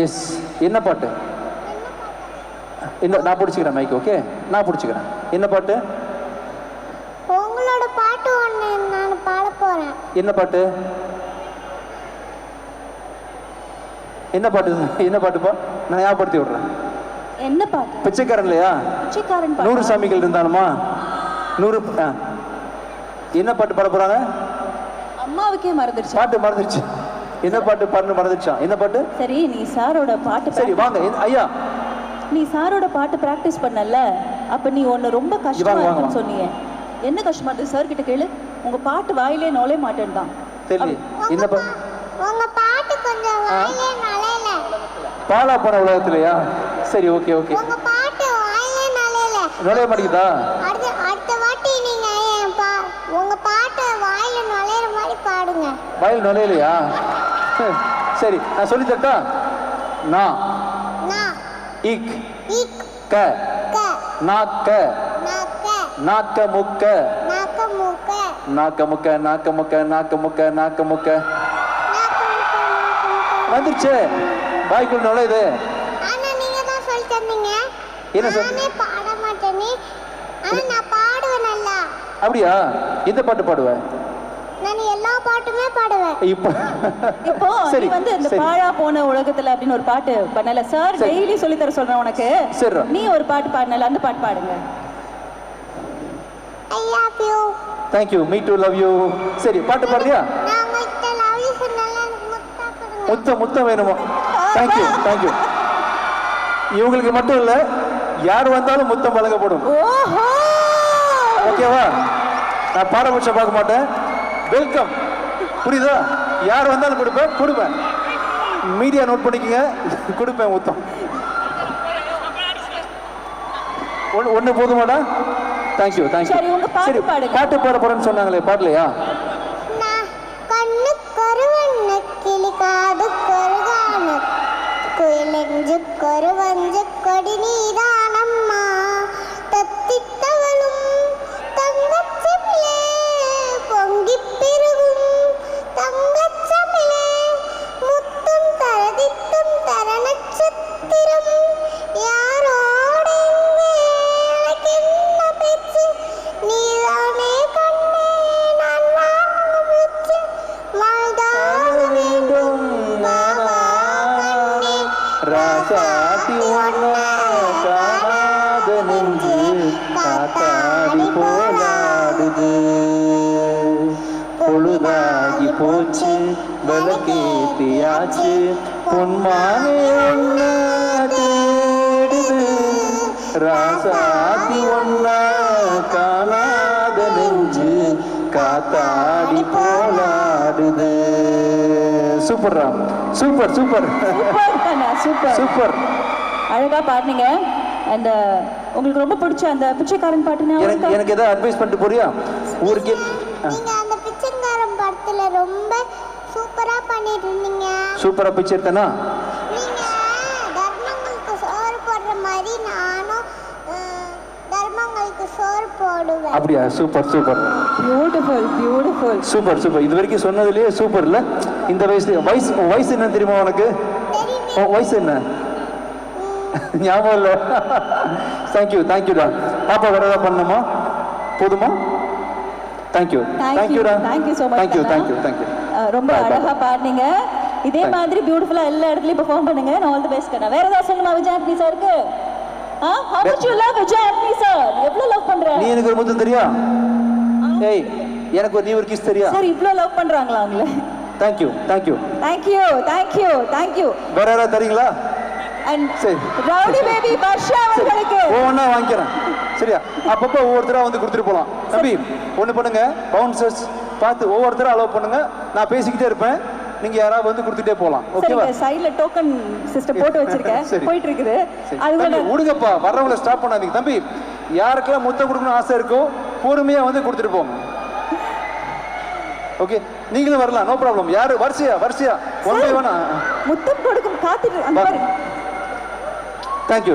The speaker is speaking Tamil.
எஸ். என்ன பாட்டு? இன்னும் நான் பிடிச்சிக்கிறேன் மைக். ஓகே, நான் பிடிச்சிக்கிறேன். என்ன பாட்டு? உங்களோட பாட்டு ஒன்று நான் பாட போறேன். என்ன பாட்டு? என்ன பாட்டு? என்ன பாட்டுப்பா? நான் ஞாபகப்படுத்தி விடுறேன். என்ன பாட்டு? பிச்சைக்காரன் இல்லையா? பிச்சைக்காரன் பாட்டு. 100 சாமிகள் இருந்தாலுமா 100. என்ன பாட்டு பாட போறாங்க? அம்மாவுக்கே மறந்துருச்சு. பாட்டு மறந்துருச்சு. என்ன பாட்டு பாடுன்னு மறந்துருச்சா? என்ன பாட்டு? சரி, நீ சாரோட பாட்டு. சரி வாங்க ஐயா. நீ சாரோட பாட்டு பிராக்டிஸ் பண்ணல, அப்ப நீ ஒன்னு ரொம்ப கஷ்டமா இருக்குன்னு சொன்னீங்க. என்ன கஷ்டமா இருக்கு? சார் கிட்ட கேளு. உங்க பாட்டு வாயிலே நுழைய மாட்டேன்னு தான். சரி, என்ன பாட்டு? உங்க பாட்டு கொஞ்சம் வாயிலே நுழையல. பாலா போன உலகத்திலயா? சரி, ஓகே ஓகே. உங்க பாட்டு வாயிலே நுழையல. நுழைய மாட்டேங்குதா? அடுத்த வாட்டி நீங்க உங்க பாட்டு வாயில நுழையிற மாதிரி பாடுங்க. வாயில் நுழையலையா? சரி, நான் சொல்லி தரட்டா? நா இக் இக் க க நாக்க நாக்க நாக்க முக்க நாக்க மூக்க நாக்க முக்க நாக்க முக்க நாக்க முக்க நாக்க முக்க. வந்துருச்சு, வாய்க்குள் நுழையுது. ஆனா நீங்க தான் சொல்லி தந்தீங்க. என்ன சொல்? நானே பாட மாட்டேனே. ஆனா நான் பாடுவேன் நல்லா. அப்படியா? இந்த பாட்டு பாடுவேன்? நான் எல்லா பாட்டுமே பாடுவேன். இப்போ சரி, நீ வந்து இந்த பாழா போன உலகத்துல அப்படின்னு ஒரு பாட்டு பண்ணல. சார் டெய்லி சொல்லி தர சொல்றேன் உனக்கு. சரி, நீ ஒரு பாட்டு பாடுனல, அந்த பாட்டு பாடுங்க. I love you. Thank you. Me too, love you. சரி, பாட்டு பாடுறியா? நான் உங்ககிட்ட love you சொன்னால எனக்கு முத்தம் கொடுங்க. முத்தம் வேணுமா? Thank you, thank you. இவங்களுக்கு மட்டும் இல்ல, யார் வந்தாலும் முத்தம் வழங்கப்படும். ஓஹோ, ஓகேவா? நான் பாரபட்சம் பார்க்க மாட்டேன். வெல்கம். புரியுதா? யார் வந்தாலும் கொடுப்பேன். மீடியா நோட் பண்ணிக்கங்க, கொடுப்பேன் முத்தம். ஒண்ணு போதுமாடா? தேங்க்யூ. சரி, உங்க பாட்டு பாடுங்க. பாட்டு பாட போறேன்னு சொன்னாங்களே, பாடலையா? நான் கண்ணுக்கொரு வண்ணக்கிளி, காதுக்கொரு குயிலெஞ்சுக்கொரு வஞ்ச கொடி நீதானம்மா. தத்தித்தவளும் தங்கச்சமிழே, பொங்கிப் பெருகும் தங்கச்சமிழே, முத்தம் தரதித்தம் தர நட்சத்திரம். யாரோட எனக்கென்ன பேச்சு? நீதானே கண்ணே, நான் வாங்கும் மூச்சு. வாழ்தாக வேண்டும் மாமா கண்ணே. ராசாத்தி ஒன்ன காணாத நெஞ்சு காத்தாடி போலாடுது. பொழுதாகி போச்சு, விளக்கேத்தியாச்சு, பொன்மானே ஒன்ன தேடுது. ராசாத்தி ஒன்ன காணாத நெஞ்சு காத்தாடி போலாடுது. Super Ram, super super super super. அழகா பாடுனீங்க. அந்த உங்களுக்கு ரொம்ப பிடிச்ச அந்த பிச்சைக்காரன் பாட்டுனா எனக்கு ஏதாவது அட்வைஸ் பண்ணிட்டு போறியா ஊருக்கு? நீங்க அந்த பிச்சைக்காரன் படத்துல ரொம்ப சூப்பரா பண்ணிட்டு இருந்தீங்க. சூப்பரா பிச்சை எடுத்தனா? நீங்க தர்மங்களுக்கு சோறு போடுற மாதிரி நானும் தர்மங்களுக்கு சோறு போடுவேன். அப்படியா? Super super. பியூட்டிஃபுல். சூப்பர். இது வரைக்கும் சொன்னதுலயே சூப்பர் இல்ல? இந்த வயசு என்ன தெரியுமா உனக்கு? வயசு என்ன ஞாபகம் இல்ல? தேங்க்யூடா. பாப்பா வேற ஏதாவது பண்ணணுமா? போதுமா? தேங்க்யூடா. ரொம்ப அழகா பாடுனீங்க. இதே மாதிரி பியூட்டிஃபுல்லா எல்லா இடத்துலயும் பெர்ஃபார்ம் பண்ணுங்க. ஆல் தி பெஸ்ட் கண்ணா. வேற ஏதாவது சொல்லணுமா விஜய் ஆண்டனி சாருக்கு? how much you love Vijay Antony sir? எவ்வளவு லவ் பண்ற? நீ எனக்கு ஒரு முத்தம் தெரியா? ஏய், எனக்கு ஒரு நீ ஒரு கிஸ் தெரியா? சார் இவ்ளோ லவ் பண்றாங்களா உங்களை? தேங்க்யூ. வேற யாராவது தரீங்களா? சரி, ரவுடி பேபி வர்ஷா அவர்களுக்கு ஒவ்வொன்றா வாங்கிக்கிறேன். சரியா? அப்பப்போ ஒவ்வொருத்தரா வந்து கொடுத்துட்டு போகலாம். தம்பி ஒன்று பண்ணுங்க, பவுன்சர்ஸ் பார்த்து ஒவ்வொருத்தரா அலோவ் பண்ணுங்க. நான் பேசிக்கிட்டே இருப்பேன், நீங்க யாராவது வந்து கொடுத்துட்டே போகலாம். ஓகேவா? சைடுல டோக்கன் சிஸ்டம் போட்டு வச்சிருக்கேன், போயிட்டு இருக்குது. அது விடுங்கப்பா, வர்றவங்களை ஸ்டாப் பண்ணாதீங்க. தம்பி யாருக்கெல்லாம் முத்தம் கொடுக்கணும்னு ஆசை இருக்கோ பொறுமையா வந்து கொடுத்துட்டு போங்க. ஓகே, நீங்களும் வரலாம், நோ ப்ராப்ளம். யாரு வரிசையா ஒன் பை ஒன் முத்தம் கொடுக்கும் காத்துட்டு. தேங்க்யூ.